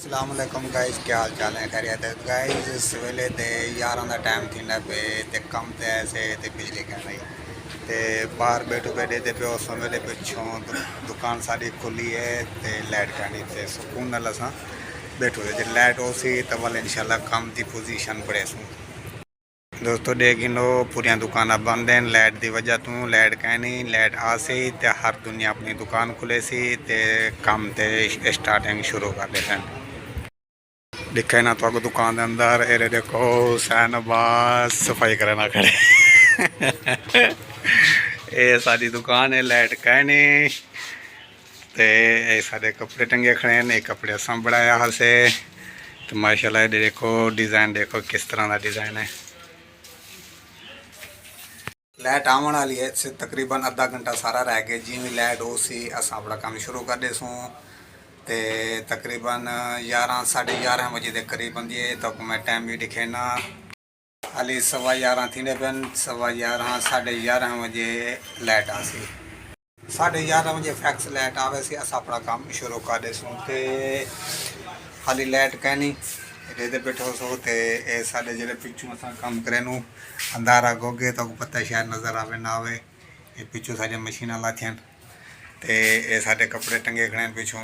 अस्सलाम वालेकुम गाइस, क्या हाल चाल है? खैरियत है गाइस। सवेले दे 11 का टाइम थी पे ते कम ते ऐसे ते बिजली कहना ते बाहर बैठो बैठे ते पे उस वेले पिछों दुकान सारी खुली है ते लाइट कहनी ते सुकून नाल असां बैठो जे लाइट हो सी तो वाल इंशाल्लाह काम की पोजीशन पड़े सूँ दोस्तों। देखिनो पूरी दुकान बंद हैं लाइट की वजह तो। लाइट कहनी लाइट आ सी ते हर दुनिया अपनी दुकान खुले सी ते काम ते स्टार्टिंग शुरू कर दे सन। दिखे ना तो दुकान के अंदर एरे देखो सैनबाज सफाई करना खड़े ये सारी दुकान है लाइट कहनी ते सारे कपड़े टंगे खड़े हैं। ये कपड़े असां बनाया से तो माशाल्लाह देखो डिज़ाइन देखो किस तरह का डिज़ाइन है। लाइट आने वाली है से तकरीबन आधा घंटा सारा रह गया। जिमें लाइट हो सी अस अपना काम शुरू कर दे सूँ ते तकरीबन 11 साढ़े 11 बजे के करीबन दिए तो मैं टाइम भी दिखे ना हाली 11:15 थी पेन 11:15 साढ़े 11 बजे लाइट आ सी। 11:30 बजे फैक्स लाइट आवे सी अस अपना काम शुरू कर दे सूँ ते हाली लाइट कहनी रेदे बैठो सो ते ए साढ़े जेड़े पिछू अस काम करे नू अंधारा गोगे तो पता शायद नज़र आवे ना आवे। ये पिछू सारी मशीन लाथियां ते ये साढ़े कपड़े टंगे खड़े पिछू